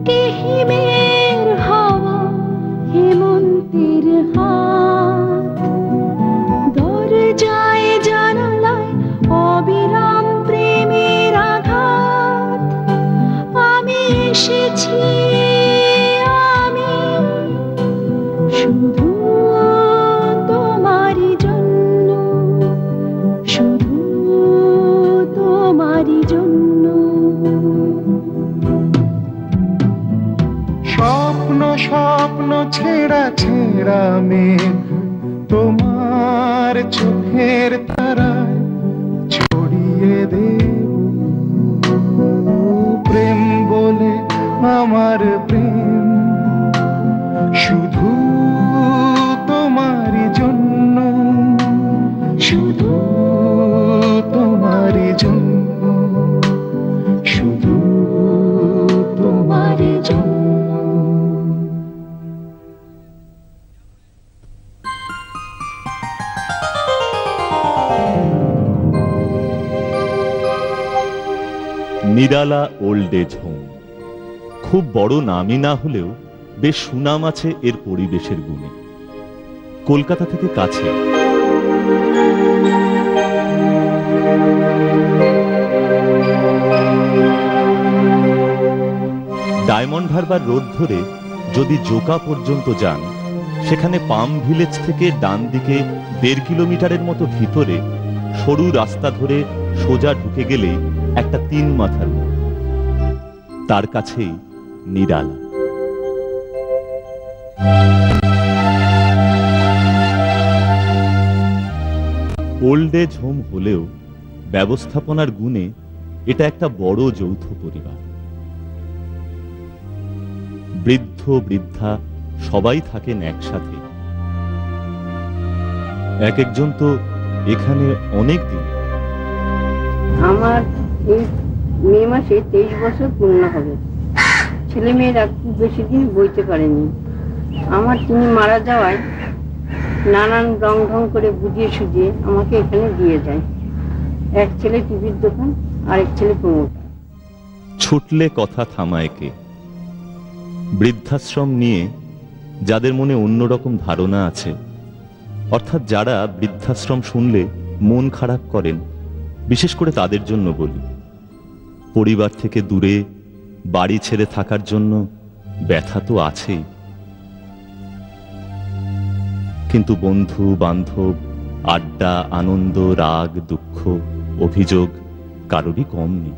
বুকে হিমের হাওয়া, হেমন্তের হাত, দরজায় জানালায় অবিরাম প্রেমের আঘাত। আমি এসেছি, আমি শুধু তোমারই জন্য, শুধু তোমারই জন্য। স্বপ্ন স্বপ্ন ছেঁড়া ছেঁড়া মেঘ তোমার চোখের তারায় ছড়িয়ে দেব, প্রেম বলে আমার প্রেম শুধু তোমারই জন্য, শুধু তোমারই জন্য, শুধু তোমারই জন্য। নিরালা ওল্ড এজ হোম খুব বড় নামই না হলেও বেশ সুনাম আছে এর পরিবেশের গুণে। কলকাতা থেকে কাছে, ডায়মন্ড হারবার রোড ধরে যদি জোকা পর্যন্ত যান, সেখানে পাম ভিলেজ থেকে ডান দিকে 1.5 কিলোমিটারের মতো ভিতরে সরু রাস্তা ধরে সোজা ঢুকে গেলেই একটা 3 মাথার মোড়, তার কাছেই নিরালা। ওল্ড এজ হোম হলেও ব্যবস্থাপনার গুণে এটা একটা বড় যৌথ পরিবার। বৃদ্ধ বৃদ্ধা সবাই থাকেন একসাথে। এক একজন তো এখানে অনেক দিন। আমার এই মে মাসে 23 বছর পূর্ণ হবে। ছেলে মেয়েরা খুব বেশি দিন বইতে পারেনি। আমার তিনি মারা যাওয়ায় নানান রং ঢং করে বুঝিয়ে সুঝিয়ে আমাকে এখানে দিয়ে যায়। এক ছেলে টিভির দোকান, আরেক ছেলে প্রমোটার। ছুটলে কথা থামায় কে? বৃদ্ধাশ্রম নিয়ে যাদের মনে অন্যরকম ধারণা আছে, অর্থাৎ যারা বৃদ্ধাশ্রম শুনলে মন খারাপ করেন, বিশেষ করে তাদের জন্য বলি, পরিবার থেকে দূরে বাড়ি ছেড়ে থাকার জন্য ব্যথা তো আছেই, কিন্তু বন্ধু বান্ধব, আড্ডা, আনন্দ, রাগ, দুঃখ, অভিযোগ কারোরই কম নেই।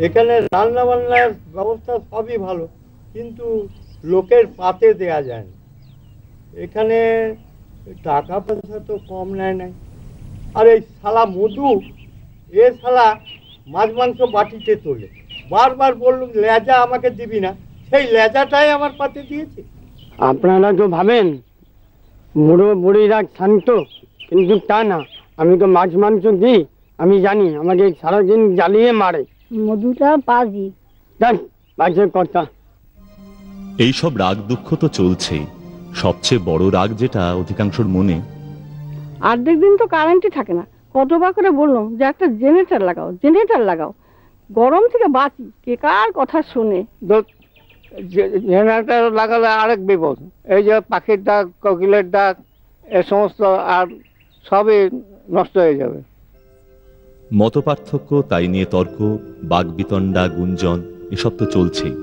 এখানে রান্না বান্নার ব্যবস্থা সবই ভালো, কিন্তু লোকের পাতে দেয়া যায় না। এখানে টাকা পয়সা তো কম নেয় নাই। আর এই শালা মধু, এ শালা মাছ মাংস বাটিতে তোলে। বারবার বললুম লেজা আমাকে দিবি না, সেই লেজাটাই আমার পাতে দিয়েছে। আপনারা তো ভাবেন বুড়ো বুড়িরা শান্ত, কিন্তু তা না। আমি তো মাছ মাংস দিই, আমি জানি আমাকে সারাদিন জ্বালিয়ে মারে। মধুটা পাজি বাজে কথা। এইসব রাগ দুঃখ তো চলছেই। সবচেয়ে বড় রাগ যেটা অধিকাংশর মনে, অর্ধেক দিন তো কারেন্টই থাকে না। কতবার করে বললাম যে একটা জেনারেটর লাগাও, জেনারেটর লাগাও, গরম থেকে বাঁচি। কে কার কথা শুনে? জেনারেটর লাগালে আরেক বিপদ। এই যে পাখির ডাক, কোকিলের ডাক, এ সমস্ত আর সবই নষ্ট হয়ে যাবে। মতপার্থক্য, তাই নিয়ে তর্ক, বাগবিতণ্ডা, গুঞ্জন এসব তো চলছেই।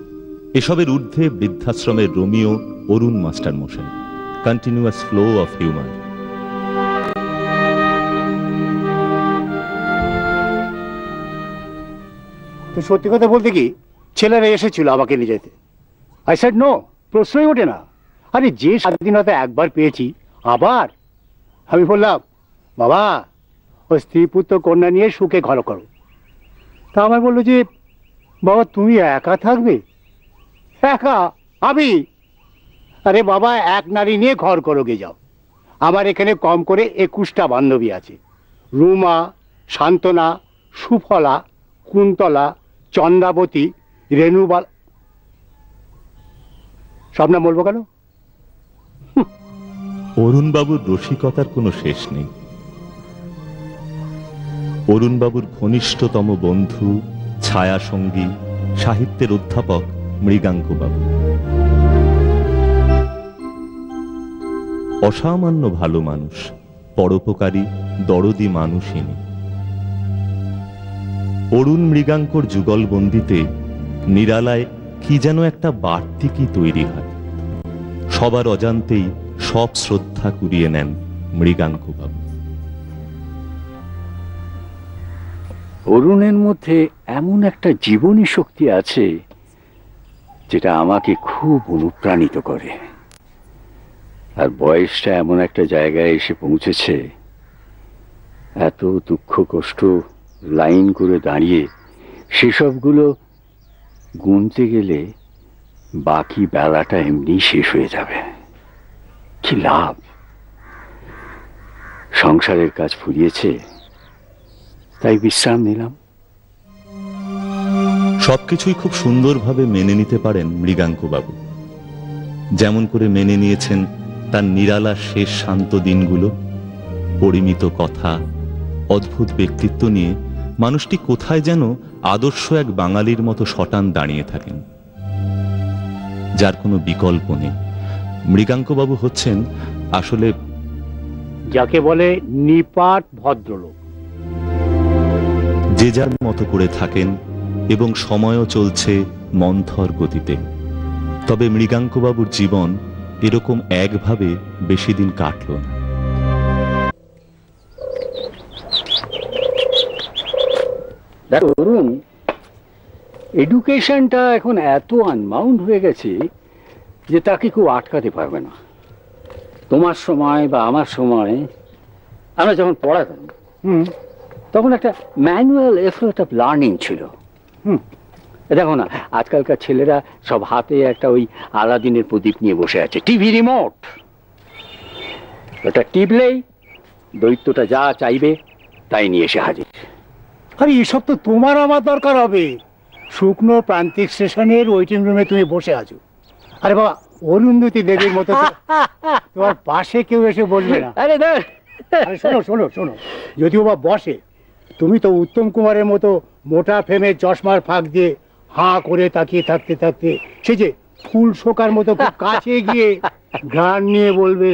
এসবের ঊর্ধ্বে বৃদ্ধাশ্রমের রোমিও অরুণ মাস্টার মশাই, কন্টিনিউয়াস ফ্লো অফ হিউমার। তো সত্যি কথা বলতে কি, ছেলেরা এসেছিল আমাকে নিয়ে যেতে। আই সেড নো, প্রশ্নই ওঠে না। আরে যে স্বাধীনতা একবার পেয়েছি, আবার? আমি বললাম বাবা, ওই স্ত্রী পুত্র কন্যা নিয়ে সুখে ঘর করো। তা আমার বললো যে বাবা তুমি একা থাকবে? একা? আমি? আরে বাবা, এক নারী নিয়ে ঘর করো গে যাও। আমার এখানে কম করে 21টা বান্ধবী আছে। রুমা, শান্তনা, সুফলা, কুন্তলা, চন্দ্রাবতী, রেণুবাল। সব নাম বলবো কেন? অরুণবাবুর রসিকতার কোনো শেষ নেই। অরুণবাবুর ঘনিষ্ঠতম বন্ধু, ছায়া সঙ্গী, সাহিত্যের অধ্যাপক মৃগাঙ্কবাবু। অসামান্য ভালো মানুষ, পরোপকারী, দরদি মানুষ ইনি। অরুণ মৃগাঙ্কর যুগলবন্দিতে নিরালায় কি যেন একটা বাড়তি কি তৈরি হয়। সবার অজান্তেই সব শ্রদ্ধা কুড়িয়ে নেন মৃগাঙ্কবাবু। অরুণের মধ্যে এমন একটা জীবনী শক্তি আছে যেটা আমাকে খুব অনুপ্রাণিত করে। আর বয়সটা এমন একটা জায়গায় এসে পৌঁছেছে, এত দুঃখ কষ্ট লাইন করে দাঁড়িয়ে সেসবগুলো গুনতে গেলে বাকি বেলাটা এমনি শেষ হয়ে যাবে। কি লাভ? সংসারের কাজ ফুরিয়েছে, তাই বিশ্রাম নিলাম। সবকিছুই খুব সুন্দরভাবে মেনে নিতে পারেন মৃগাঙ্কবাবু। যেমন করে মেনে নিয়েছেন তার নিরালার শেষ শান্ত দিনগুলো। পরিমিত কথা, অদ্ভুত ব্যক্তিত্ব নিয়ে মানুষটি কোথায় যেন আদর্শ এক বাঙালির মতো শটান দাঁড়িয়ে থাকেন, যার কোনো বিকল্প নেই। মৃগাঙ্কবাবু হচ্ছেন আসলে যাকে বলে নিপাট ভদ্রলোক। যে যার মতো করে থাকেন এবং সময়ও চলছে মন্থর গতিতে। তবে মৃগাঙ্কবাবুর জীবন এরকম একভাবে বেশি দিন কাটল না। দেখো অরুণ, এডুকেশনটা এখন এত আনবাউন্ড হয়ে গেছে যে তাকে কেউ আটকাতে পারবে না। তোমার সময় বা আমার সময় আমরা যখন পড়াতাম তখন একটা ম্যানুয়াল এফোর্ট অফ লার্নিং ছিল। দেখো না, আজকালকার ছেলেরা সব হাতে একটা ওই আলাদিনের প্রদীপ নিয়ে বসে আছে, টিভি রিমোট। ওটা টিপলেই দৈত্যটা যা চাইবে তাই নিয়ে এসে হাজির। আরে এসব তো তোমার আমার দরকার হবে। শুকনো প্রান্তিক স্টেশনের ওয়েটিং রুমে তুমি বসে আছো। আরে বাবা, অরুন্ধতী দেবীর মতো তোমার পাশে কেউ এসে বলবে না। আরে শোনো শোনো শোনো, যদিও বা বসে, তুমি তো উত্তম কুমারের মতো মোটা ফ্রেমের চশমার ফাঁক দিয়ে হাঁ করে তাকিয়ে থাকতে থাকতে সে যে ফুল শোকার মতো খুব কাছে গিয়ে গান নিয়ে বলবে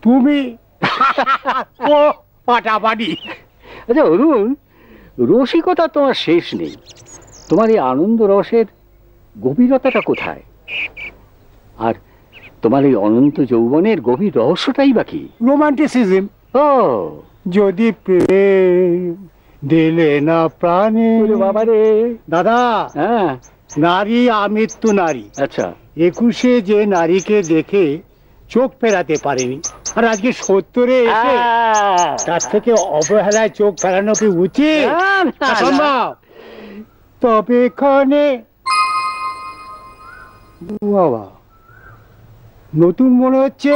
তুমি ও পাটাপাটি। আচ্ছা অরুণ, রসিকতা তোমার শেষ নেই। তোমার এই আনন্দ রসের গভীরতাটা কোথায়? আর তোমার এই অনন্ত যৌবনের গভীর রহস্যটাই বাকি রোমান্টিসিজম। ও যদি প্রেম দিলে না প্রাণে। বাবারে দাদা, হ্যাঁ, নারী আমৃত্যু নারী। আচ্ছা, 21-এ যে নারীকে দেখে চোখ ফেরাতে পারেনি, আর আজকে 70-এ এসে তার থেকে অবহেলায় চোখ ফেরানো কি উচিত? সম্ভব? তবে এখানে বাবা নতুন মনে হচ্ছে।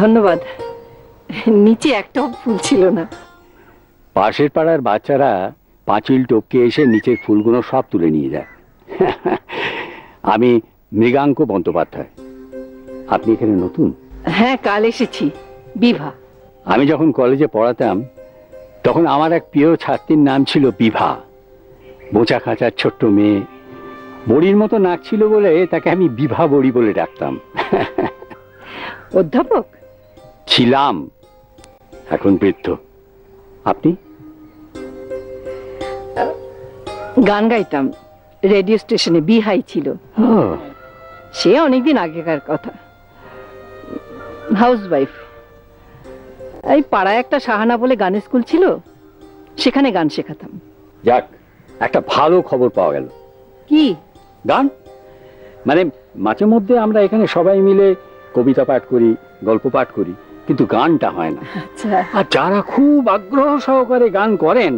ধন্যবাদ। নিচে একটাও ফুল ছিল না। পাশের পাড়ার বাচ্চারা পাঁচিল টপকে এসে নিচের ফুলগুলো সব তুলে নিয়ে যায়। আমি মৃগাঙ্ক বন্দ্যোপাধ্যায়। আপনি এখানে নতুন? হ্যাঁ, কাল এসেছি। বিভা। আমি যখন কলেজে পড়াতাম তখন আমার এক প্রিয় ছাত্রীর নাম ছিল বিভা। বোঁচা খাঁচার ছোট্ট মেয়ে, বড়ির মতো নাক ছিল বলে তাকে আমি বিভা বড়ি বলে ডাকতাম। অধ্যাপক ছিলাম, এখন বৃদ্ধ। আপনি? গান গাইতাম, রেডিও স্টেশনে বিহাই ছিল। সে অনেকদিন আগেকার কথা। House wife. এই পাড়ায় একটা সাহানা বলে গানের স্কুল ছিল, সেখানে গান শেখাতাম। যাক, একটা ভালো খবর পাওয়া গেল। কি? গান মানে মাঝে মধ্যে আমরা এখানে সবাই মিলে কবিতা পাঠ করি, গল্প পাঠ করি, কিন্তু গানটা হয় না। আর যারা খুব আগ্রহ সহকারে গান করেন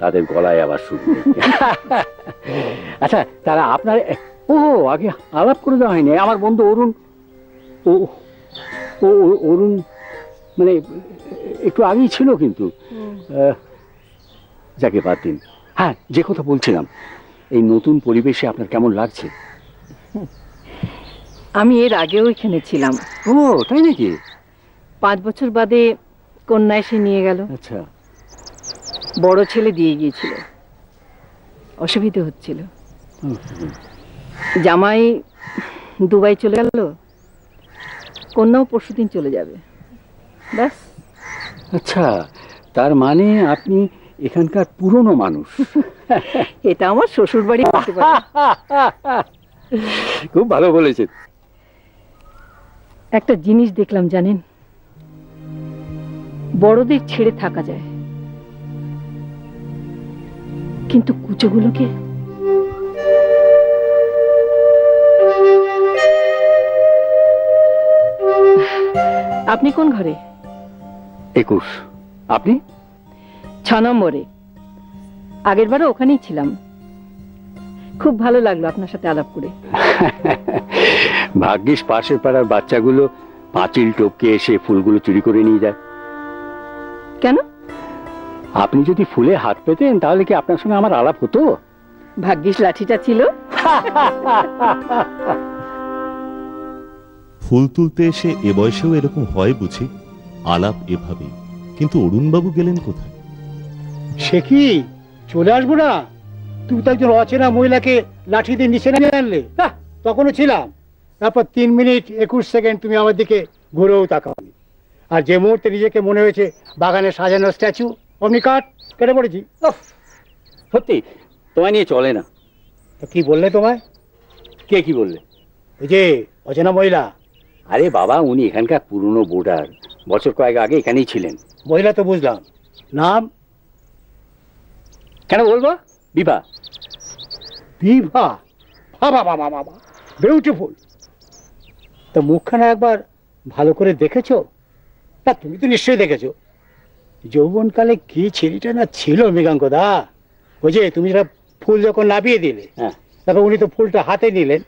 তাদের গলায় আবার সুর নেই। আচ্ছা, তারা আপনার আগে আলাপ করে দেওয়া হয়নি। আমার বন্ধু অরুণ, অরুণ মানে একটু আগেই ছিল, কিন্তু যাকে বাদ দিন। হ্যাঁ, যে কথা বলছিলাম, এই নতুন পরিবেশে আপনার কেমন লাগছে? আমি এর আগেও এখানে ছিলাম। ও তাই নাকি? 5 বছর বাদে কন্যা এসে নিয়ে গেল। আচ্ছা। বড় ছেলে দিয়ে গিয়েছিল, অসুবিধা হচ্ছিল। জামাই দুবাই চলে গেল, কন্যাও পরশুদিন চলে যাবে, ব্যাস। আচ্ছা, তার মানে আপনি এখানকার পুরনো মানুষ? এটা আমার শ্বশুর বাড়ি। খুব ভালো বলেছেন। একটা জিনিস দেখলাম জানেন, বড়দের ছেড়ে থাকা যায়, কিন্তু কুচোগুলোকে আপনি কোন ঘরে? 21। আপনি? 6 নম্বরে। আগের বারও ওখানেই ছিলাম। খুব ভালো লাগলো আপনার সাথে আলাপ করে। ভাগ্যিস পাশের পাড়ার বাচ্চাগুলো পাঁচিল টপকে এসে ফুলগুলো চুরি করে নিয়ে যায়। কেন? আপনি যদি ফুলে হাত পেতেন তাহলে কি আপনার সঙ্গে আমার আলাপ হতো? ভাগ্যিস লাঠিটা ছিল। ফুল তুলতে এসে এ বয়সেও এরকম হয় বুঝি? আলাপ এভাবেই। কিন্তু অরুণবাবু গেলেন কোথায়? সে কি, চলে আসবো না? তুমি তো একজন অচেনা মহিলাকে লাঠি দিয়ে নিচে নামিয়ে আনলে। তখনও ছিলাম, তারপর 3 মিনিট 21 সেকেন্ড তুমি আমার দিকে ঘুরেও তাকাওনি। আর যে মুহূর্তে নিজেকে মনে হয়েছে বাগানে সাজানো স্ট্যাচু, অমনি কেটে পড়েছি। সত্যি তোমায় নিয়ে চলে না। কি বললে তোমায়? কে কি বললে? ওই যে অচেনা মহিলা। আরে বাবা, উনি এখানকার পুরনো বোর্ডার, বছর কয়েক আগে এখানেই ছিলেন। মহিলা তো বুঝলাম, নাম? কেন বলবো? বিভা। বিভা? বাবা বাবা বাবা, বিউটিফুল। তা মুখখানা একবার ভালো করে দেখেছো? না, তুমি তো নিশ্চয়ই দেখেছো। যৌবনকালে কি ছেলেটা না ছিল মৃগাঙ্কদা। ওই যে তুমি যেটা ফুল যখন নামিয়ে দিলে, তারপর উনি তো ফুলটা হাতে নিলেন,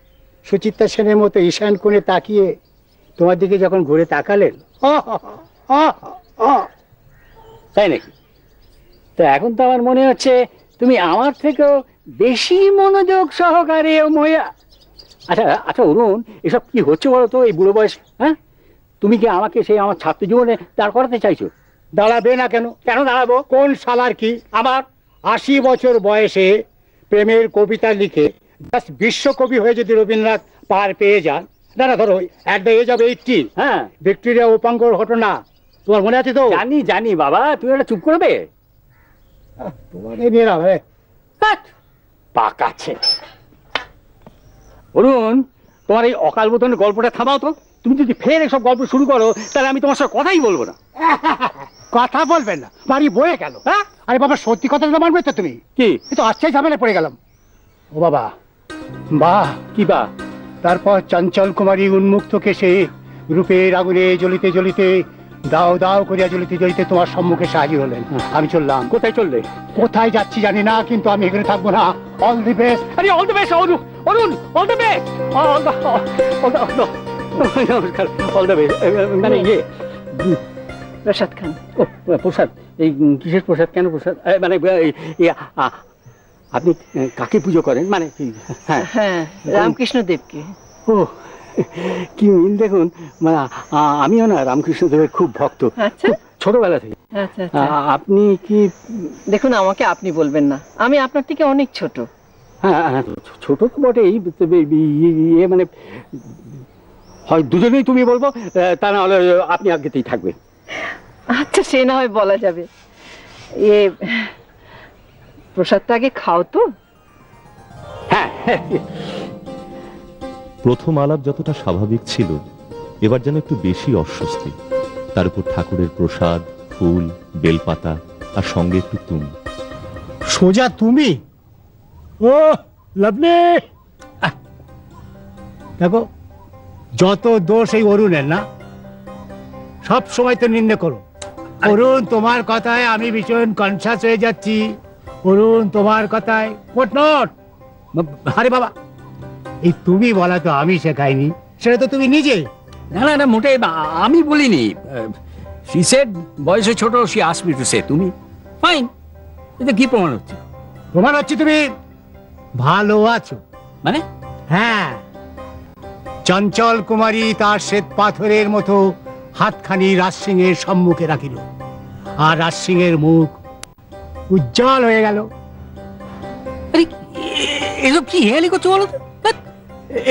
সুচিত্রা সেনের মতো ঈশান কোণে তাকিয়ে তোমার দিকে যখন ঘুরে তাকালেন, তাই নাকি? তো এখন তো আমার মনে হচ্ছে তুমি আমার থেকেও বেশি মনোযোগ সহকারে আচ্ছা আচ্ছা অরুণ, এসব কি হচ্ছে বলো তো এই বুড়ো বয়সে? হ্যাঁ, তুমি কি আমাকে সেই আমার ছাত্র জীবনে দাঁড় করাতে চাইছো? দাঁড়াবে না কেন? কেন দাঁড়াবো? কোন শালার কি আমার 80 বছর বয়সে প্রেমের কবিতা লিখে জাস্ট বিশ্বকবি হয়ে যদি রবীন্দ্রনাথ পার পেয়ে যান, না না ধরো অ্যাট দ্য এজ অফ 80, হ্যাঁ, ভিক্টোরিয়া ওপাঙ্গর ঘটনা তোমার মনে আছে তো? জানি জানি বাবা, তুমি এটা চুপ করবে? তোমার নিয়ে না ভাই পাকাচ্ছে। অরুণ, তোমার এই অকাল বোধনের গল্পটা থামাও তো। তুমি যদি ফের এসব গল্প শুরু করো তাহলে আমি তোমার সাথে কথাই বলবো না। কথা বলবেন না? বাড়ি বয়ে গেল। হ্যাঁ, আরে বাবা, সত্যি কথা মানবে তো তুমি? কি তো আচ্ছাই ঝামেলা পড়ে গেলাম। ও বাবা, বাহ কি বা। তারপর চঞ্চল কুমারী উন্মুক্ত কেশে রূপের আগুনে জ্বলিতে জ্বলিতে দাও দাও করিয়া জ্বলিতে জ্বলিতে তোমার সম্মুখে হাজির হলেন। আমি চললাম। কোথায় চললে? কোথায় যাচ্ছি জানি না, কিন্তু আমি এখানে থাকবো না। All the best. আরে all the best Arun, all the best. নমস্কার, অল দি বেস্ট। মানে ইয়ে প্রসাদ খান। ও প্রসাদ? এই কিসের প্রসাদ? কেন প্রসাদ? মানে আপনি কাকে পুজো করেন? মানে হ্যাঁ হ্যাঁ, রামকৃষ্ণ দেবকে। ও কি মিল দেখুন, মানে আমিও না রামকৃষ্ণ দেবের খুব ভক্ত। আচ্ছা, ছোটবেলা থেকে। আচ্ছা। আপনি কি? দেখুন, আমাকে আপনি বলবেন না, আমি আপনার থেকে অনেক ছোট। হ্যাঁ, ছোট তো বটেই, ইয়ে মানে হয় দুজনেই তুমি বলবো, তা না হলে আপনি আগেতেই থাকবে। আচ্ছা, সে না হয় বলা যাবে। এ প্রসাদটা আগে খাও তো। হ্যাঁ। প্রথম আলাপ যতটা স্বাভাবিক ছিল, এবার যেন একটু বেশি অস্বস্তি। তার উপর ঠাকুরের প্রসাদ, ফুল, বেলপাতা, আর সঙ্গে একটু তুমি। সোজা তুমি? ও লাভলি। দেখো, যত দোষ এই অরুণের না, সব সময় তো নিন্দে করো। অরুণ, তোমার কথায় আমি ভীষণ কনসাস হয়ে যাচ্ছি। অরুণ, তোমার কথায় হোয়াট নট। আরে বাবা, এই তুমি বলা তো আমি শেখাইনি, সেটা তো তুমি নিজে। না না না, মোটে আমি বলিনি। she said বয়সে ছোট, she asked me to say তুমি। ফাইন, এটা কি প্রমাণ হচ্ছে? প্রমাণ হচ্ছে তুমি ভালো আছো। মানে হ্যাঁ, চঞ্চল কুমারী তার শ্বেত পাথরের মতো হাতখানি রাজসিং এর সম্মুখে রাখিল, আর রাজসিং এর মুখ উজ্জ্বল হয়ে গেল। এসব কি হেয়ালি করছো বলো তো?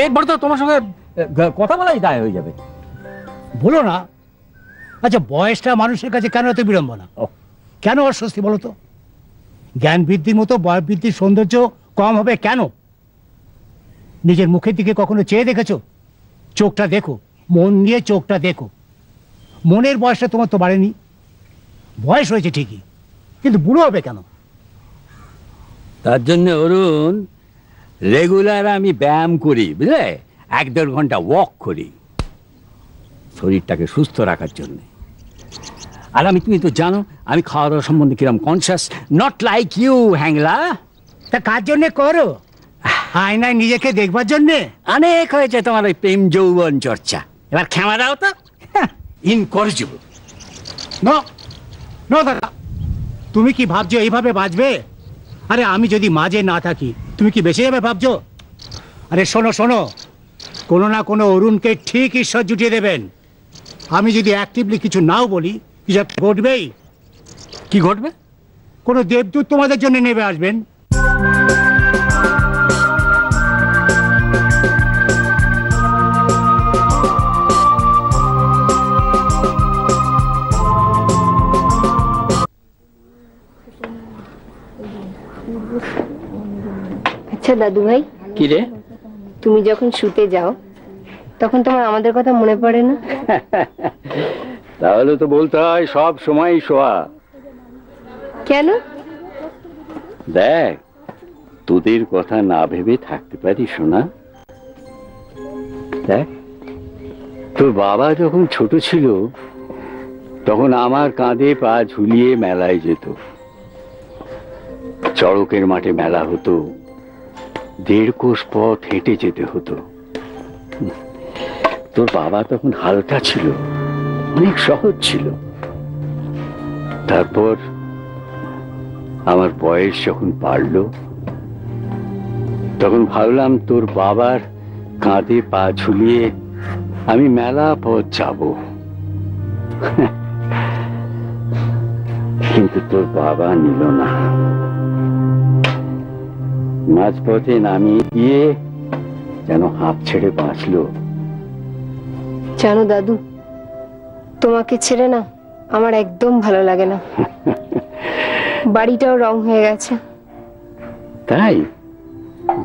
এরপর তো তোমার সঙ্গে কথা বলাই দায় হয়ে যাবে। বলো না। আচ্ছা, বয়সটা মানুষের কাছে কেন এত বিড়ম্বনা, কেন অস্বস্তি বলো তো? জ্ঞান বৃদ্ধির মতো বয়স বৃদ্ধির সৌন্দর্য কম হবে কেন? নিজের মুখের দিকে কখনো চেয়ে দেখেছো? চোখটা দেখো, মন দিয়ে চোখটা দেখো। মনের বয়সটা তোমার তো বাড়েনি। বয়স হয়েছে ঠিকই, কিন্তু বুড়ো হবে কেন? তার জন্য অরুণ, রেগুলার আমি ব্যায়াম করি, বুঝলে? 1-1.5 ঘন্টা ওয়াক করি শরীরটাকে সুস্থ রাখার জন্য। আর তুমি তো জানো আমি খাওয়া দাওয়া সম্বন্ধে কিরম কনসিয়াস, নট লাইক ইউ হ্যাংলা। তা কার জন্য করো? আয়নায় নিজেকে দেখবার জন্যে? অনেক হয়েছে তোমার ওই প্রেম যৌবন চর্চা, এবার ক্ষমা দাও তো। ইনকরেজিবল। নো নো দাদা, তুমি কি ভাবছো এইভাবে বাঁচবে? আরে আমি যদি মাঝে না থাকি তুমি কি বেঁচে যাবে ভাবছো? আরে শোনো শোনো, কোনো না কোনো অরুণকে ঠিক ঈশ্বর জুটিয়ে দেবেন। আমি যদি অ্যাক্টিভলি কিছু নাও বলি, কিছু একটা ঘটবেই। কি ঘটবে? কোনো দেবদূত তোমাদের জন্য নেমে আসবেন। আচ্ছা দাদু ভাই, কি রে? তুমি যখন শুতে যাও তখন তোমার আমাদের কথা মনে পড়ে না? তাহলে তো বলতে হয় সব সময় শোয়া। কেন? দেখ, তোদের কথা না ভেবে থাকতে পারি শোনা। দেখ, তোর বাবা যখন ছোট ছিল তখন আমার কাঁধে পা ঝুলিয়ে মেলায় যেত। চড়কের মাঠে মেলা হতো, 1.5 কোষ পথ হেঁটে যেতে হতো। তোর বাবা তখন হালকা ছিল, অনেক সহজ ছিল। তারপর আমার বয়স যখন বাড়লো তখন ভাবলাম তোর বাবার কাঁধে পা ঝুলিয়ে আমি মেলা পথ যাব। কিন্তু তোর বাবা নিল না, মাঝপথে নামিয়ে দিয়ে যেন হাঁপ ছেড়ে বাঁচলো। জানো দাদু, তোমাকে ছেড়ে না আমার একদম ভালো লাগে না। বাড়িটাও রং হয়ে গেছে। তাই?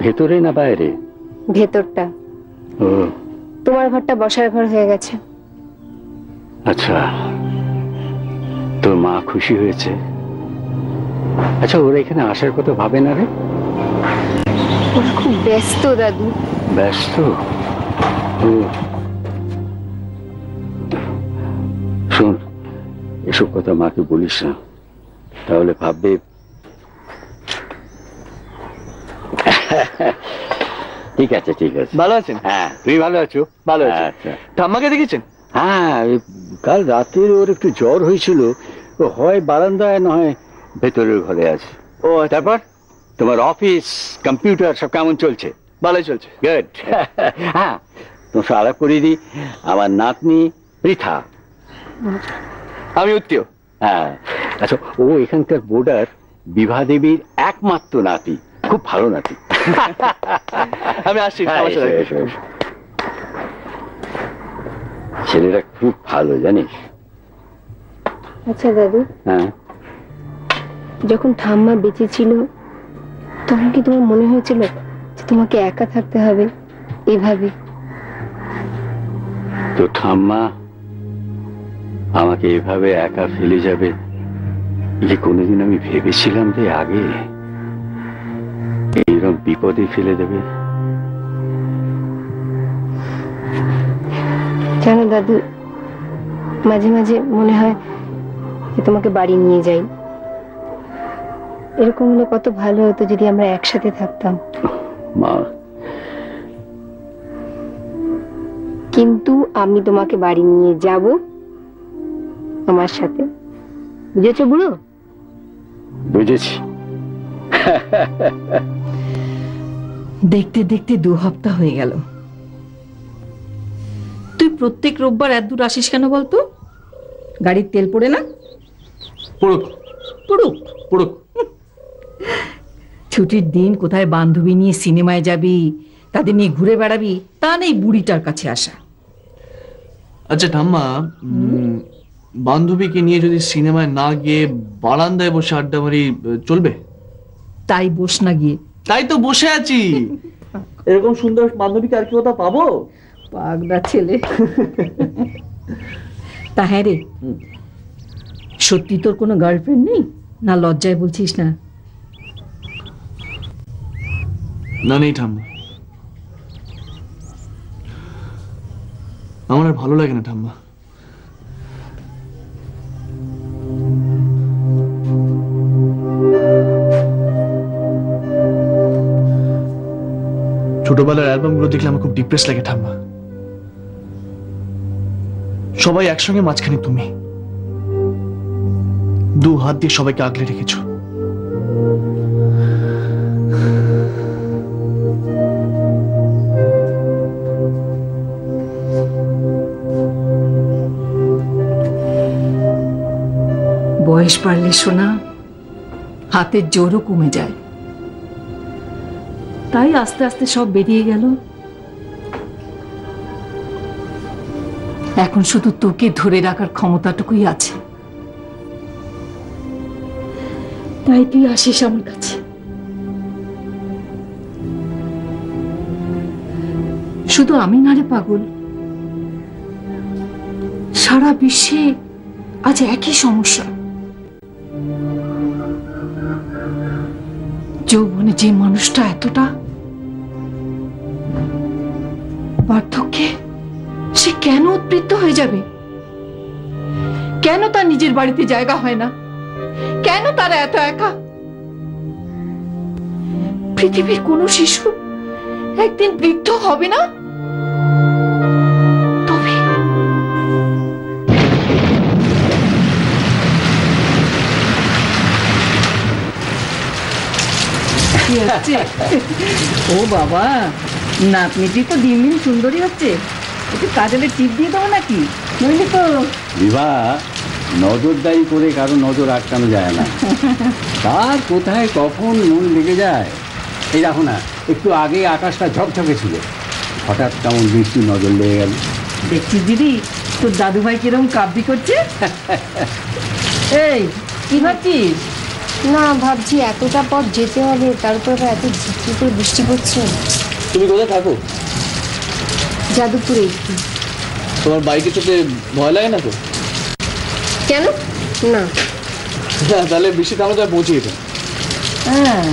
ভেতরে না বাইরে? ভেতরটা। ও তোমার ঘরটা বসার ঘর হয়ে গেছে। আচ্ছা, তোর মা খুশি হয়েছে? আচ্ছা, ওরা এখানে আসার কথা ভাবে না রে? ওরা খুব ব্যস্ত দাদু। ব্যস্ত? শোন, এসব কথা মাকে বলিস না, তাহলে ভাববে। ঠিক আছে ঠিক আছে। ভালো আছেন? হ্যাঁ, তুই ভালো আছো? ভালো আছি। আচ্ছা, ঠাম্মাকে দেখেছেন? হ্যাঁ, কাল রাতে ওর একটু জ্বর হয়েছিল, ও হয় বারান্দায় নয় ভেতরের ঘরে আছে। ও তারপর তোমার অফিস কম্পিউটার সব কেমন চলছে? ভালোই চলছে। গুড। হ্যাঁ, তোমার সাথে আলাপ করিয়ে দিই, আমার নাতনি পৃথা। আমি উত্তীয়। হ্যাঁ, আচ্ছা, ও এখানকার বোর্ডার বিভা দেবীর একমাত্র নাতি, খুব ভালো নাতি। আমি আসছি। ছেলেরা খুব ভালো, জানিস? আচ্ছা দাদু, হ্যাঁ, যখন ঠাম্মা বেঁচে ছিল তখন কি তোমার মনে হয়েছিল যে তোমাকে একা থাকতে হবে এভাবে? তো ঠাম্মা আমাকে এভাবে একা ফেলে যাবে যে কোনোদিন আমি ভেবেছিলাম যে আগে এইরকম বিপদে ফেলে দেবে? জানো দাদু, মাঝে মাঝে মনে হয় যে তোমাকে বাড়ি নিয়ে যাই। এরকম হলে কত ভালো হতো যদি আমরা একসাথে থাকতাম। মা, কিন্তু আমি তোমাকে বাড়ি নিয়ে যাব আমার সাথে, বুঝেছো বুড়ো? বুঝেছি। দেখতে দেখতে 2 সপ্তাহ হয়ে গেল। তুই প্রত্যেক রোববার এত দূর আসিস কেন বলতো? গাড়ির তেল পড়ে না? পড়ুক পড়ুক পড়ুক। ছুটির দিন কোথায় বান্ধবী নিয়ে সিনেমায় যাবি, তাদের নিয়ে ঘুরে বেড়াবি, তা নেই বুড়িটার কাছে আসা। আচ্ছা ঠাম্মা, বান্ধবীকে নিয়ে যদি সিনেমায় না গিয়ে বারান্দায় বসে আড্ডা মারি চলবে? তাই বস না গিয়ে। তাই তো বসে আছি। এরকম সুন্দর বান্ধবীকে আর কি কোথাও পাবো? পাগলা ছেলে। তা হ্যাঁ রে, সত্যি তোর কোনো গার্লফ্রেন্ড নেই? না লজ্জায় বলছিস না? না, নেই ঠাম্মা। আমার আর ভালো লাগে না ঠাম্মা। ছোটবেলার অ্যালবামগুলো দেখলে আমার খুব ডিপ্রেস লাগে ঠাম্মা। সবাই একসঙ্গে, মাঝখানে তুমি। 2 হাত দিয়ে সবাইকে আগলে রেখেছো। বয়স বাড়লে শোনা হাতের জোরও কমে যায়, তাই আস্তে আস্তে সব বেরিয়ে গেল। এখন শুধু তোকে ধরে রাখার ক্ষমতাটুকুই আছে, তাই তুই আসিস আমার কাছে। শুধু আমি না রে পাগল, সারা বিশ্বে আজ একই সমস্যা। যৌবনে যে মানুষটা এতটা, বার্ধক্যে সে কেন উদ্বৃত্ত হয়ে যাবে? কেন তার নিজের বাড়িতে জায়গা হয় না? কেন তারা এত একা? পৃথিবীর কোন শিশু একদিন বৃদ্ধ হবে না? তবে কি হচ্ছে? ও বাবা, নাতনিটি তো দিন দিন সুন্দরী হচ্ছে। একটু কাজলের টিপ দিয়ে দেবো নাকি? বুঝলি তো বিভা, নজরদারি করে কারো নজর আটকানো যায় না। তার কোথায় কখন মন লেগে যায়। এই দেখো না, একটু আগে আকাশটা ঝকঝকে ছিল, হঠাৎ কেমন বৃষ্টি নজর লেগে গেল। দেখছিস দিদি, তোর দাদু ভাই কিরকম কাব্যি করছে। এই কি ভাবছিস? না, ভাবছি এতটা পথ যেতে হবে, তারপর এত ঝিরঝির করে বৃষ্টি পড়ছে। তুমি কোথায় থাকো? যাদবপুরে। একটু তোমার বাইকে চড়তে ভয় লাগে না তো? কেন? না। তাহলে বৃষ্টিতে আমরা পৌঁছে যেতাম। হ্যাঁ,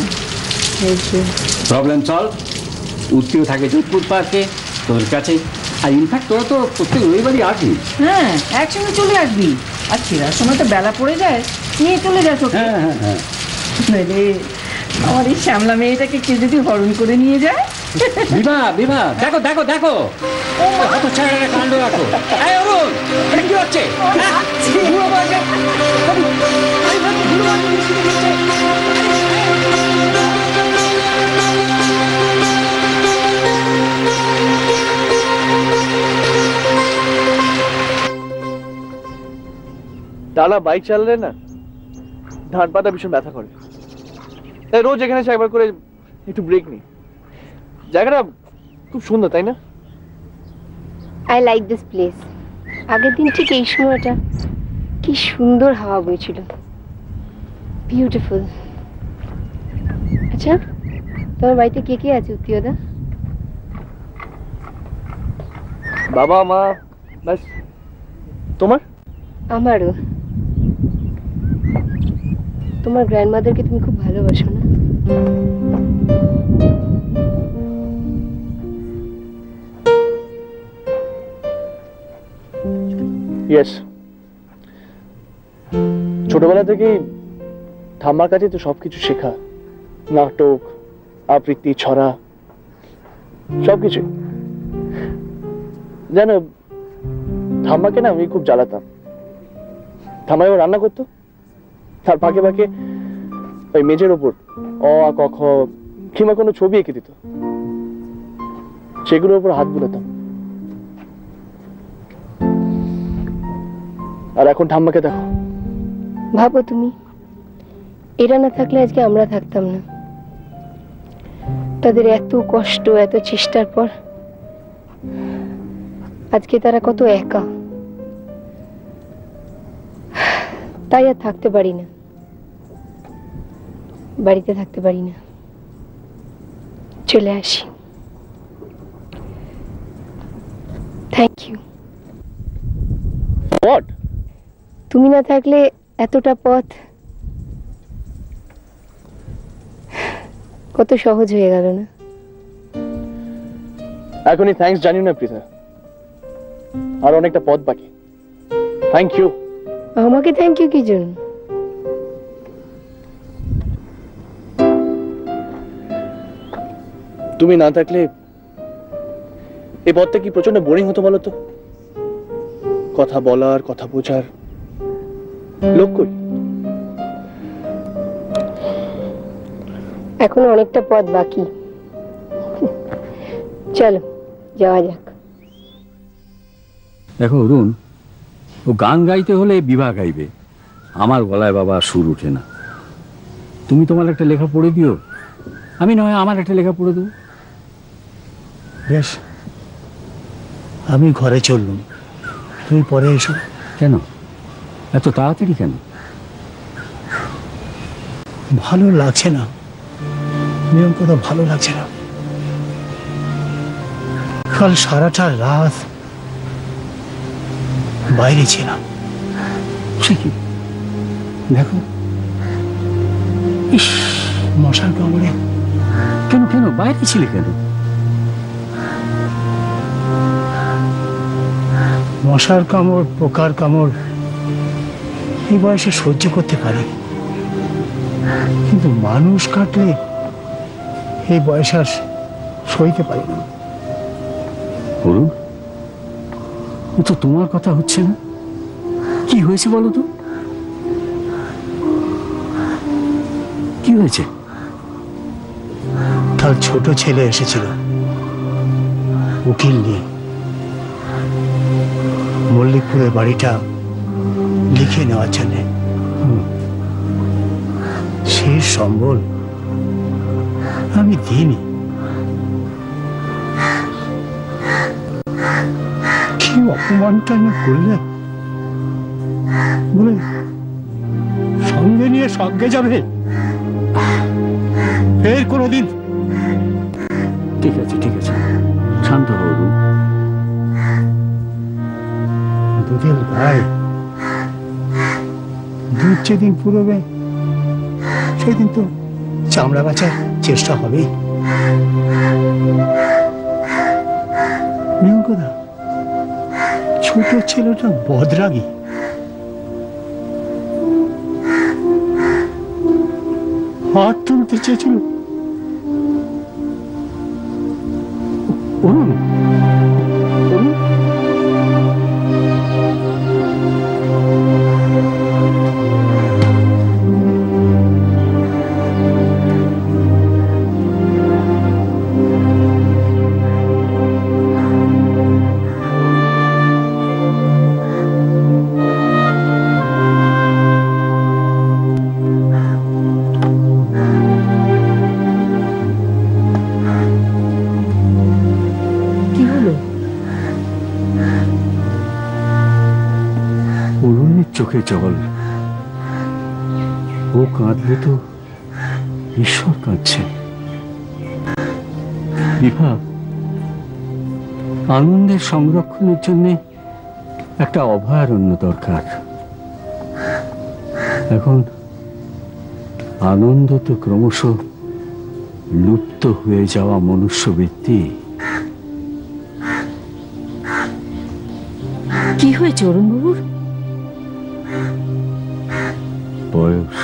প্রবলেম সলভ। উত্তীয় থাকে যোধপুর পার্কে, তোর কাছে। আর ইনফ্যাক্ট তোরা তো প্রত্যেক রবিবারই আসবি। হ্যাঁ, একসঙ্গে চলে আসবি। আর ফেরার সময় তো বেলা পড়ে যায়, নিয়ে চলে যাস ওকে। হ্যাঁ হ্যাঁ হ্যাঁ। আমার এই শ্যামলা মেয়েটাকে কেউ যদি হরণ করে নিয়ে যায়। বিভা, বিভা, দেখো দেখো দেখো, কত ছেড়ে কাণ্ড রাখো। এই অরুণ, এটা কি হচ্ছে? টানা বাইক চালালে না ধান পাতা ভীষণ ব্যথা করে, তাই রোজ এখানে এসে একবার করে একটু ব্রেক নিই। জায়গাটা খুব সুন্দর, তাই না? I like this place. আগের দিন ঠিক এই সময়টা কি সুন্দর হাওয়া বইছিল, বিউটিফুল। আচ্ছা, তোমার বাড়িতে কে কে আছে উত্তীয়দা? বাবা, মা, ব্যাস। তোমার? আমারও। তোমার গ্র্যান্ডমাদারকে তুমি খুব ভালোবাসো না? ইয়েস। ছোটবেলা থেকেই ঠাম্মার কাছে তো সবকিছু শেখা, নাটক, আবৃত্তি, ছড়া, সবকিছু। জানো, ঠাম্মাকে না আমি খুব জ্বালাতাম। ঠাম্মা এবার রান্না করতো, তার ফাঁকে ফাঁকে ওই মেজের ওপর অ আ ক খ কিংবা কোনো ছবি এঁকে দিত, সেগুলোর উপর হাত বুলাতাম। আর এখন ঠাম্মাকে দেখো। ভাবো তুমি, এরা না থাকলে আজকে আমরা থাকতাম না। তাদের এত কষ্ট, এত চেষ্টার পর আজকে তারা কত একা। তাই আর থাকতে পারি না, বাড়িতে থাকতে পারি না, চলে আসি। Thank you. হোয়াট? তুমি না থাকলে এতটা পথ কত সহজ হয়ে গেল না? এখনই থ্যাঙ্কস জানি না পৃথা, আর অনেকটা পথ বাকি। Thank you. আমাকে থ্যাংক ইউ কি জন্য? তুমি না থাকলে এই পথটা কি প্রচন্ড বোরিং হতো বলো তো? কথা বলার, কথা বোঝার লোক কই? এখনো অনেকটা পথ বাকি, চলো যাওয়া যাক। দেখো অরুণ, ও গান গাইতে হলে বিভা গাইবে, আমার গলায় বাবা সুর উঠে না। তুমি তোমার একটা লেখা পড়ে দিও, আমি নয় আমার একটা লেখা পড়ে দেবো। বেশ, আমি ঘরে চললুম, তুমি পরে এসো। কেন এত তাড়াতাড়ি কেন? ভালো লাগছে না নিয়ম, কথা ভালো লাগছে না। কাল সারাটা রাত বাইরে ছিলাম। ঠিকই, দেখো ইস, মশার কামড়ে। কেন কেন বাইরে ছিলে কেন? মশার কামড়, পোকার কামড় এই বয়সে সহ্য করতে পারি, কিন্তু মানুষ কাটলে এই বয়সে আর সইতে পারি না। অরুণ, ও তো তোমার কথা হচ্ছে না। কি হয়েছে বলো তো? কি হয়েছে? তার ছোট ছেলে এসেছিল উকিল নিয়ে, মল্লিকপুরের বাড়িটা লিখে নেওয়ার জন্য। শেষ সম্বল আমি দিইনি। কি অপমানটা না করলে, বলে সঙ্গে নিয়ে সঙ্গে যাবে ফের কোনোদিন। ঠিক আছে ঠিক আছে, শান্ত হও অরুণ। দুদিন ভাই, দুধ যেদিন পুরোবে সেদিন তো চামড়া বাঁচার চেষ্টা হবেই। নিয়মকদা, ছোট ছেলেটা বদরাগী। হাত তুলতে চেয়েছিল। অরুণ, অরুণ, চোখে জল। ও কাঁদলে তো ঈশ্বর কাঁদছে। বিভা, আনন্দের সংরক্ষণের জন্য একটা অভয়ারণ্য দরকার। এখন আনন্দ তো ক্রমশ লুপ্ত হয়ে যাওয়া মনুষ্যবৃত্তি। কি হয়েছে অরুণবাবুর? বয়স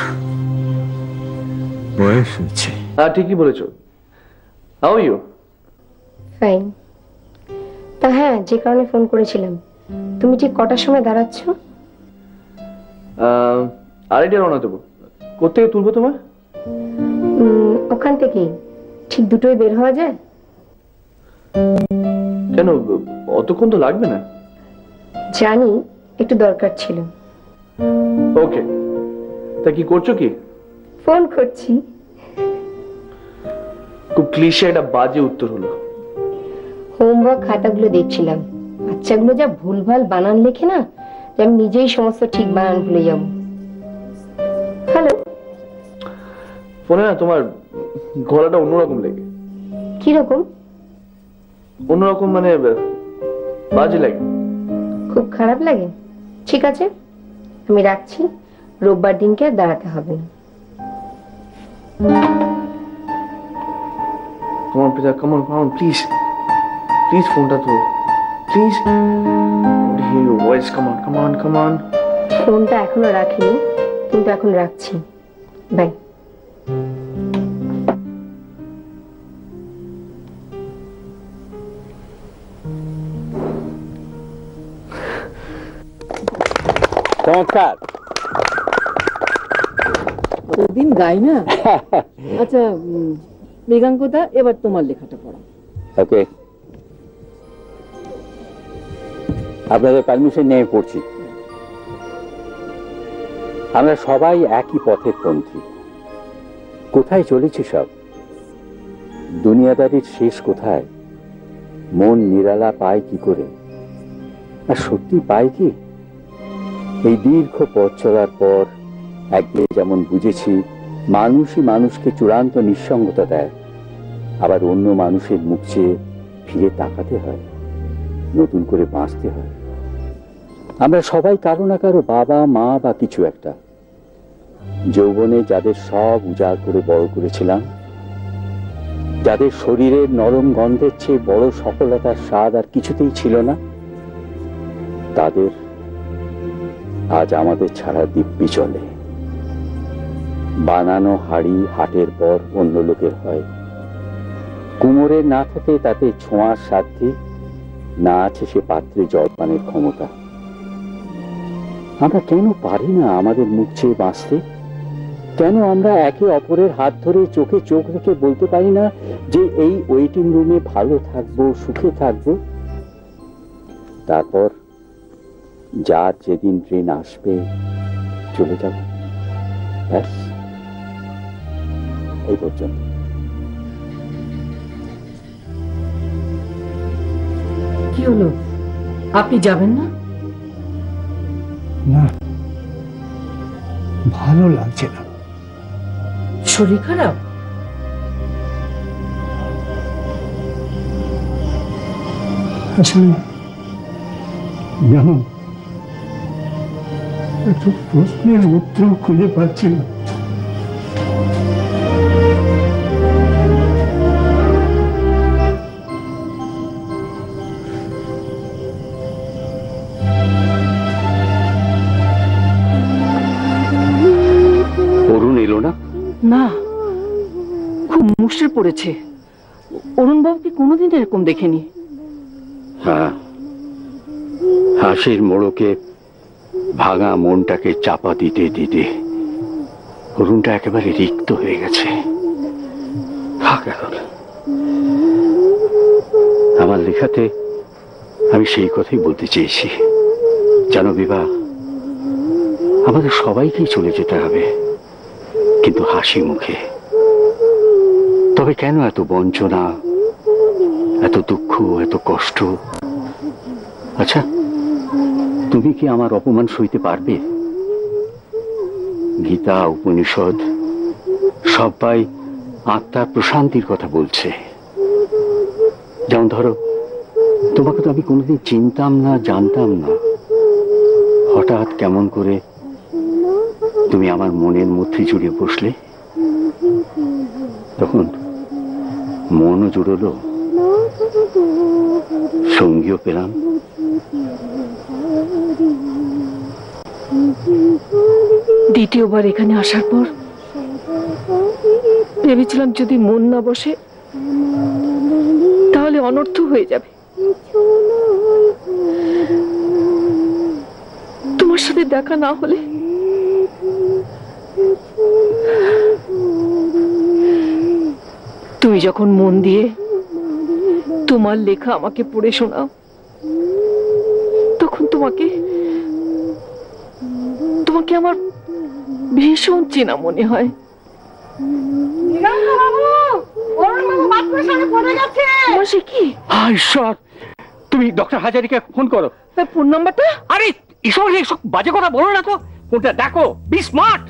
বয়স হচ্ছে। হ্যাঁ ঠিকই বলেছো। How are you? ফাইন। তা হ্যাঁ, যে কারণে ফোন করেছিলাম, তুমি ঠিক কটার সময় দাঁড়াচ্ছ? আড়াইটা রওনা দেবো। কোথেকে তুলবো তোমার? ওখান থেকে ঠিক দুটোই বের হওয়া যায়? কেন, অতক্ষণ তো লাগবে না। জানি, একটু দরকার ছিল। ওকে, তা কি করছো? কি ফোন করছি। খুব ক্লিশে একটা বাজে উত্তর হলো। হোমওয়ার্ক খাতাগুলো দেখছিলাম, বাচ্চাগুলো যা ভুলভাল বানান লেখে না, যে আমি নিজেই সমস্ত ঠিক বানান ভুলে যাব। হ্যালো, ফোনে না তোমার গলাটা অন্যরকম লেগে। কিরকম? অন্যরকম মানে বাজে লাগে। খুব খারাপ লাগে? ঠিক আছে, আমি রাখছি। রোববার দিনকে আর দাঁড়াতে হবে না। Come on, Pooja, come on, please. Please, ফোনটা তো please. Hear your voice. Come on. ফোনটা এখনো রাখিনি, কিন্তু এখন রাখছি। বাই। চমৎকার। ওদিন গাই না। আচ্ছা মৃগাঙ্কদা, এবার তোমার লেখাটা পড়া। ওকে, আপনাদের পারমিশন নিয়ে পড়ছি। আমরা সবাই একই পথের পন্থী। কোথায় চলেছি সব? দুনিয়াদারির শেষ কোথায়? মন নিরালা পায় কি করে? আর সত্যি পায় কি? এই দীর্ঘ পথ চলার পর একদিকে যেমন বুঝেছি মানুষই মানুষকে চূড়ান্ত নিঃসঙ্গতা দেয়, আবার অন্য মানুষের মুখ চেয়ে ফিরে তাকাতে হয়, নতুন করে বাঁচতে হয়। আমরা সবাই কারো না কারো বাবা মা বা কিছু একটা। যৌবনে যাদের সব উজাড় করে বড় করেছিলাম, যাদের শরীরের নরম গন্ধের চেয়ে বড় সফলতার স্বাদ আর কিছুতেই ছিল না, তাদের আজ আমাদের ছাড়া দিব্যি চলে। বানানো হাড়ি হাটের পর অন্য লোকের হয়। কুমোরের না থাকে তাতে ছোঁয়ার সাধ্যি, না আছে সে পাত্রে জলপানের ক্ষমতা। আমরা কেন পারি না আমাদের মুখ চেয়ে বাঁচতে? কেন আমরা একে অপরের হাত ধরে চোখে চোখ রেখে বলতে পারি না যে এই ওয়েটিং রুমে ভালো থাকবো, সুখে থাকবো? তারপর যার যেদিন ট্রেন আসবে চলে যাব, ব্যাস এই পর্যন্ত। কি হলো, আপনি যাবেন না? না, ভালো লাগছে না। শরীর খারাপ? আসলে জানো, একটু প্রশ্নের উত্তর খুঁজে পাচ্ছি না। অরুণ এলো না? না, খুব মুশকিল পড়েছে। অরুণ বাবুকে কোনোদিন এরকম দেখেনি। হ্যাঁ, হাসির মোড়কে ভাঙা মনটাকে চাপা দিতে দিতে অরুণটা একেবারে রিক্ত হয়ে গেছে। আমার লেখাতে আমি সেই কথাই বলতে চেয়েছি। জানো বিভা, আমাদের সবাইকেই চলে যেতে হবে, কিন্তু হাসি মুখে। তবে কেন এত বঞ্চনা, এত দুঃখ, এত কষ্ট? আচ্ছা, তুমি কি আমার অপমান সইতে পারবে? গীতা, উপনিষদ সবাই আত্মার প্রশান্তির কথা বলছে। যেমন ধরো, তোমাকে তো আমি কোনোদিন চিনতাম না, জানতাম না। হঠাৎ কেমন করে তুমি আমার মনের মধ্যে জুড়ে বসলে, তখন মনও জুড়লো, সঙ্গীও পেলাম। দ্বিতীয়বার এখানে আসার পর ভেবেছিলাম যদি মন না বসে তাহলে অনর্থ হয়ে যাবে। তোমার সাথে দেখা না হলে তুমি যখন মন দিয়ে তোমার লেখা আমাকে পড়ে শোনাও, তখন তোমাকে তোমাকে আমার ভীষণ চেনা মনে হয়। ঈশ্বর, তুমি ডক্টর হাজারিকে ফোন করো। ফোন নাম্বারটা? আরে এসব বাজে কথা বলো না তো, ফোনটা দেখো, বি স্মার্ট।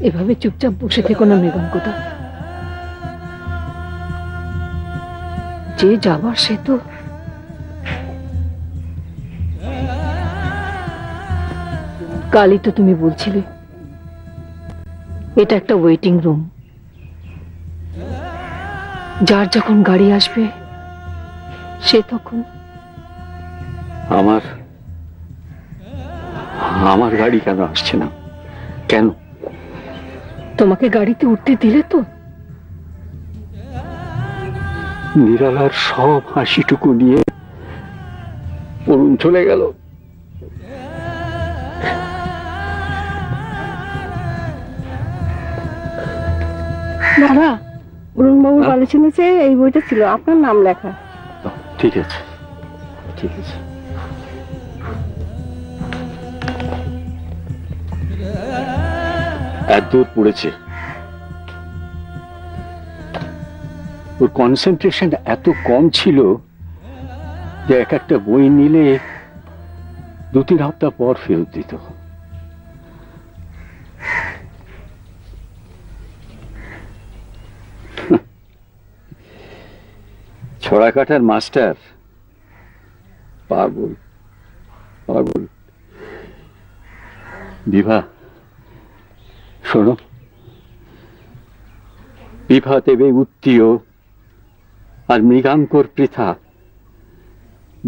এভাবে চুপচাপ বসে থেকো না মৃগাঙ্কদা, যে যাবার সে তো। কালই তো তুমি বলছিলে এটা একটা ওয়েটিং রুম, যার যখন গাড়ি আসবে সে তখন। আমার গাড়ি কেন আসছে না? কেন? তোমাকে গাড়িতে উঠতে দিলে তো? নিরালার সব হাসিটুকু নিয়ে অরুণ চলে গেল। দাদা, অরুণ বাবুর কলেজে নিচে এই বইটা ছিল, আপনার নাম লেখা। ঠিক আছে, ঠিক আছে। এত দূর পড়েছে, ওর কনসেন্ট্রেশন এত কম ছিল যে এক একটা বই নিলে 2-3 সপ্তাহ পর ফেরত দিত। ছড়া কাটার মাস্টার, পাগল পাগল। বিভা, শোনো, বিভা দেবে উত্তীয় আর মৃগাঙ্কর পৃথা,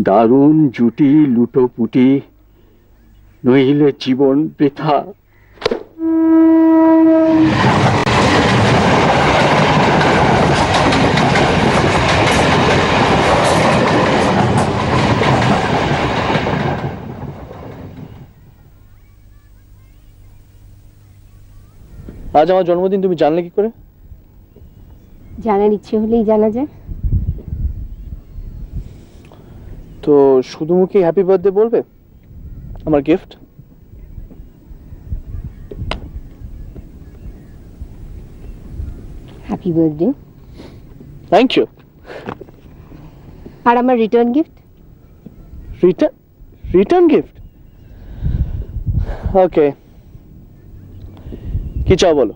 দারুণ জুটি লুটোপুটি, নইলে জীবন বৃথা। আজ আমার জন্মদিন, তুমি জানলে কি করে? জানার ইচ্ছে হলেই জানা যায়। তো শুধু মুখে হ্যাপি বার্থডে বলবে? আমার gift. Happy birthday. Thank you. আর আমার return gift? Return gift? Okay, কি চাও বলো?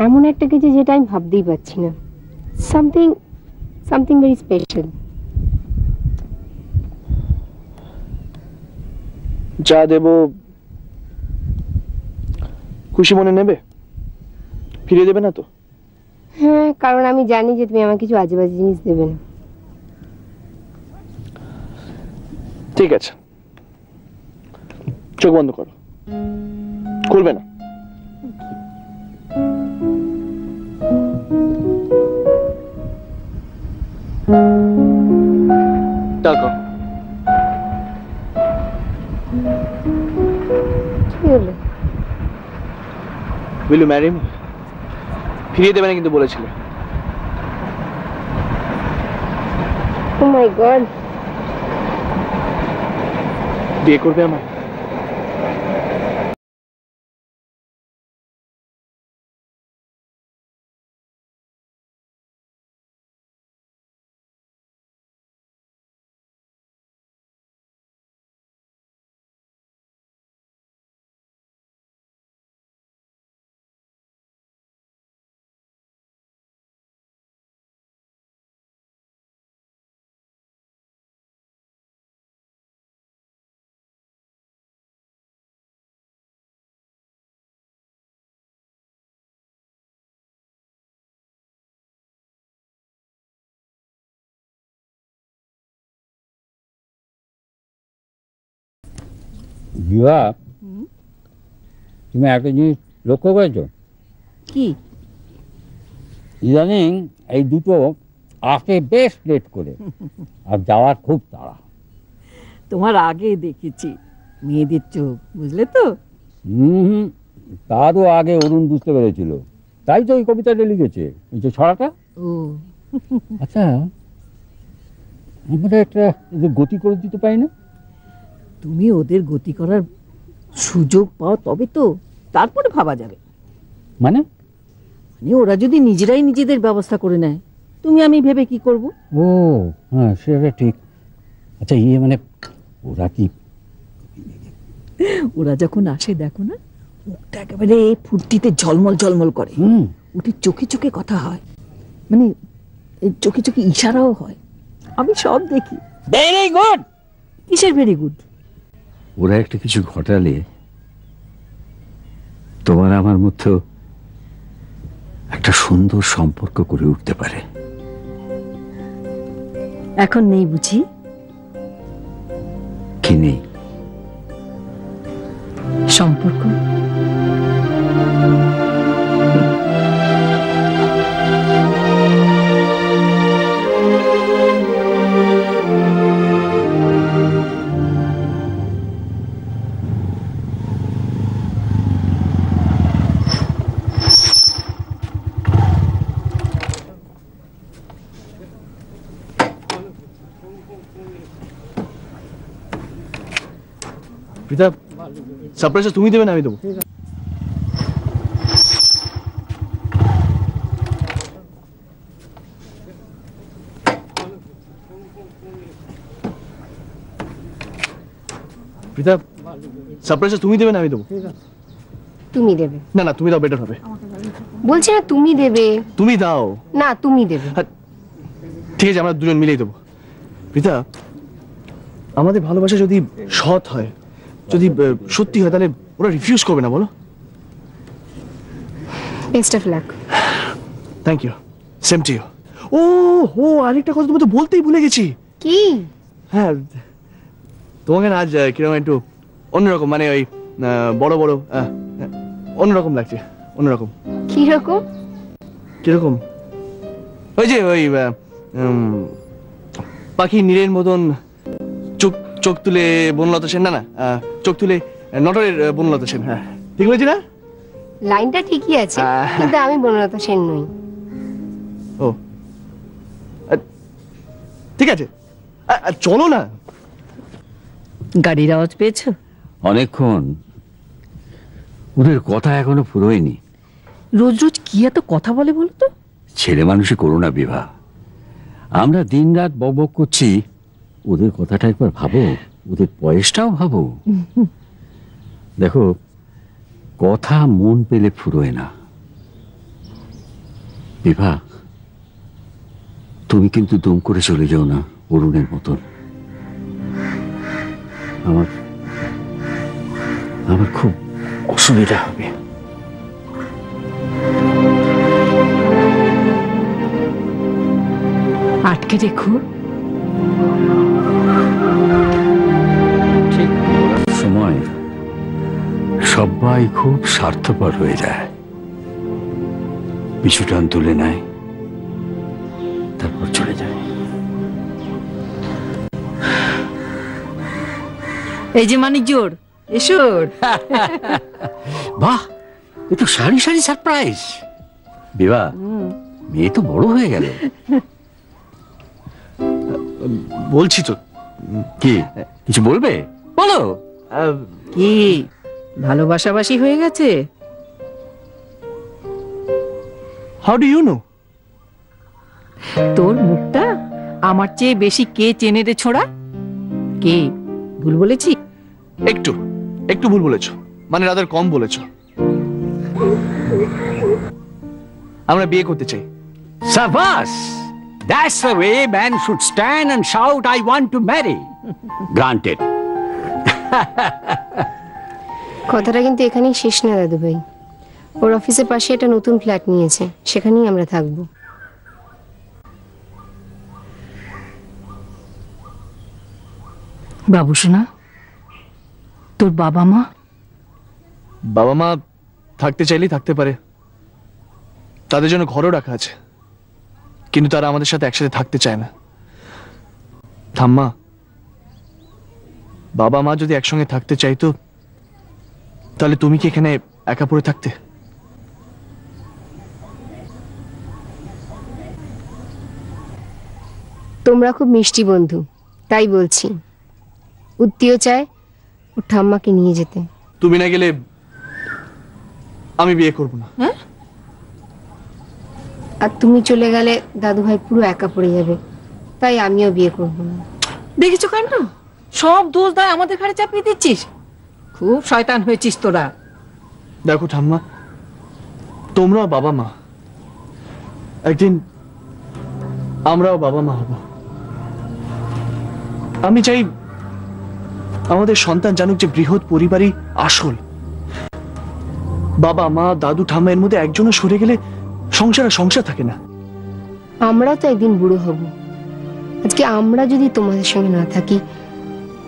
এমন একটা কিছু যেটা আমি ভাবতেই পারছি না। Something very special. যা দেব খুশি মনে নেবে? ফিরিয়ে দেবে না তো? হ্যাঁ, কারণ আমি জানি যে তুমি আমার কিছু আজে বাজে জিনিস দেবে না। ঠিক আছে, চোখ বন্ধ করো, খুলবে না। টাকা কি হলো? will you marry me? ফিরিয়ে দেবে না কিন্তু বলেছিলে। Oh my God! বিয়ে করবে আমায়? বিভা, তুমি একটা জিনিস লক্ষ্য করেছো? কি? ইদানিং এই দুটো আসে বেশ লেট করে, আর যাওয়ার খুব তাড়া। তোমার আগে দেখেছি মেয়েদের চোখ, বুঝলে তো? তারও আগে অরুণ বুঝতে পেরেছিল, তাই তো এই কবিতাটা লিখেছে, এই যে ছড়াটা। ও আচ্ছা, আমরা একটা গতি করে দিতে পারি না? তুমি ওদের গতি করার সুযোগ পাও তবে তো, তারপরে ভাবা যাবে। মানে? ওরা যদি নিজেরাই নিজেদের ব্যবস্থা করে নেয়, তুমি আমি ভেবে কি করব? ও হ্যাঁ, সেটা ঠিক। আচ্ছা, মানে ওরা কি, ওরা যখন আসে দেখো না, মুখটা একেবারে ফুর্তিতে ঝলমল ঝলমল করে। ওদের চোখে চোখে কথা হয়, মানে চোখে চোখে ইশারাও হয়, আমি সব দেখি। Very good. কিসের ভেরি গুড? ওরা একটা কিছু ঘটালে তোমার আমার মধ্যে একটা সুন্দর সম্পর্ক করে উঠতে পারে। এখন নেই বুঝি? কি নেই? সম্পর্ক। প্রীতা, সারপ্রাইজটা তুমি দেবে না আমি দেবো? প্রীতা, সারপ্রাইজটা তুমি দেবে না আমি দেবো? তুমি দেবে। না না, তুমি দাও, বেটার হবে। বলছি না তুমি দেবে। তুমি দাও। না তুমি দেবে। ঠিক আছে, আমরা দুজন মিলেই দেবো। প্রীতা, আমাদের ভালোবাসা যদি সৎ হয়, যদি সত্যি হয়, তাহলে ওরা রিফিউজ করবে না, বলো? Best of luck. Thank you. Same to you. ও হো, আরেকটা কথা তুমি তো বলতেই ভুলে গেছি। কি? হ্যাঁ, তোমাকে না আজ কিরকম একটু অন্যরকম, মানে ওই বড় বড় অন্যরকম লাগছে। অন্যরকম। কিরকম? কিরকম? ওই যে ওই পাখি নীরের মতন চোখ তুলে বনলতা সেন, না চোখ তুলে নটরের বনলতা সেন। হ্যাঁ, ঠিক বলেছি না? লাইনটা ঠিকই আছে, কিন্তু আমি বনলতা সেন নই। ও ঠিক আছে, চলো না। গাড়ির আওয়াজ পেয়েছো? অনেকক্ষণ। ওদের কথা এখনো ফুরোয়নি। রোজ রোজ কি এত কথা বলে বলো তো? ছেলে মানুষই করো না বিভা। আমরা দিন রাত বকবক করছি, ওদের কথাটা একবার ভাবো, ওদের বয়সটাও ভাবো। দেখো, কথা মন পেলে ফুরোয় না। বিভা, তুমি কিন্তু দুম করে চলে যাও না অরুণের মতন। আমার খুব অসুবিধা হবে। আটকে রেখো। ঠিক সময় সবাই খুব স্বার্থপর হয়ে যায়, পিছুটান তুলে নেয়, তারপর চলে যায়। এই যে মানিক জোর, এসো। বাহ, একটু সারি সারি সারপ্রাইজ। বিভা, মেয়ে তো বড় হয়ে গেল। বলছি তো। কি কিছু বলবে? বলো। কি ভালোবাসাবাসি হয়ে গেছে? How do you know? তোর মুখটা আমার চেয়ে বেশি কে চেনে রে ছোড়া? কে? ভুল বলেছি? একটু একটু ভুল বলেছো, মানে রাদার কম বলেছো। আমরা বিয়ে করতে চাই। সাবাস! That's the way man should stand and shout, I want to marry. Granted. কথাটা কিন্তু এখানেই শেষ না দাদু ভাই। ওর অফিসের পাশে একটা নতুন ফ্ল্যাট নিয়েছে, সেখানেই আমরা থাকবো। বাবু সোনা, তোর বাবা মা? বাবা মা থাকতে চাইলেই থাকতে পারে, তাদের জন্য ঘরও রাখা আছে, কিন্তু তারা আমাদের সাথে একসাথে থাকতে চায় না। ঠাম্মা, বাবা মা যদি একসঙ্গে থাকতে চাইতো তাহলে তুমি কি এখানে একা পড়ে থাকতে? তোমরা খুব মিষ্টি বন্ধু, তাই বলছি। উত্তিও চায় ও ঠাম্মাকে নিয়ে যেতে। তুমি না গেলে আমি বিয়ে করব না। আর তুমি চলে গেলে দাদু ভাই পুরো একা পড়ে যাবে, তাই আমিও বিয়ে করব না। দেখেছো কাণ্ড, সব দোষ দায় আমাদের ঘাড়ে চাপিয়ে দিচ্ছিস। খুব শয়তান হয়েছিস তোরা। দেখো ঠাম্মা, তোমরাও বাবা মা, একদিন আমরাও বাবা মা হব। আমি চাই আমাদের সন্তান জানুক যে বৃহৎ পরিবারই আসল। বাবা মা দাদু ঠাম্মা এর মধ্যে একজনও সরে গেলে সংসার আর সংসার থাকে না। আমরাও তো একদিন বুড়ো হব। আজকে আমরা যদি তোমাদের সঙ্গে না থাকি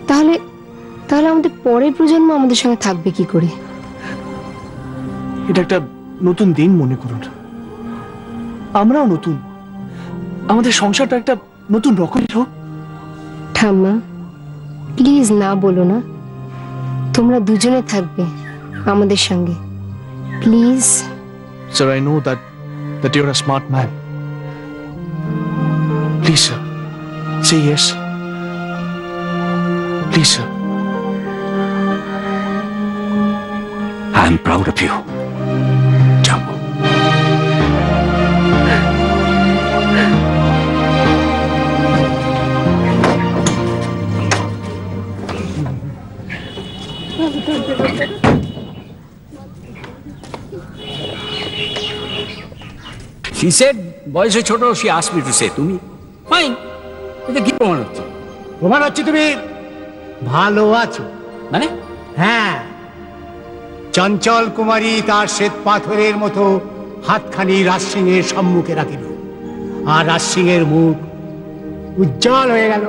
তাহলে তাহলে আমাদের পরের প্রজন্ম আমাদের সঙ্গে থাকবে কি করে? এটা একটা নতুন দিন মনে করুন। আমরাও নতুন, আমাদের সংসারটা একটা নতুন রকমের হোক। ঠাম্মা প্লিজ না বলো না, তোমরা দুজনে থাকবে আমাদের সঙ্গে, please. Sir, I know that you're a smart man. Please, sir, say yes. Please, sir. I am proud of you. যাও। She said, বয়সে ছোট, she asked me to say, তুমি ফাইন। এটা কি প্রমাণ হচ্ছে? প্রমাণ হচ্ছে তুমি ভালো আছো। মানে? হ্যাঁ, চঞ্চল কুমারী তার শ্বেত পাথরের মতো হাতখানি রাজসিংহের সম্মুখে রাখিল, আর রাজসিংহের মুখ উজ্জ্বল হয়ে গেল।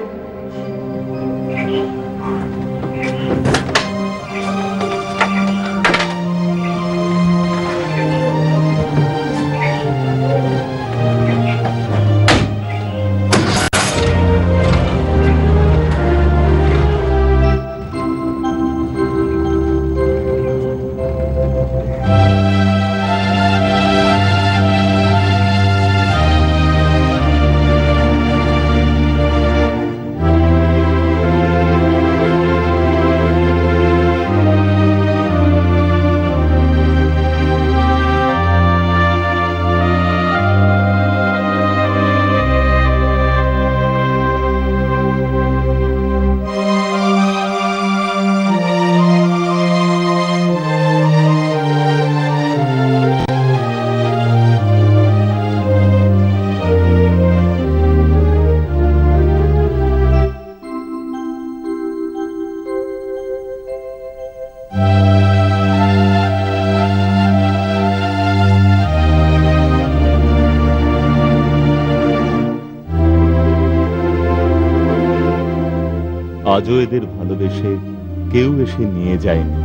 আজও এদের ভালোবেসে কেউ এসে নিয়ে যায়নি।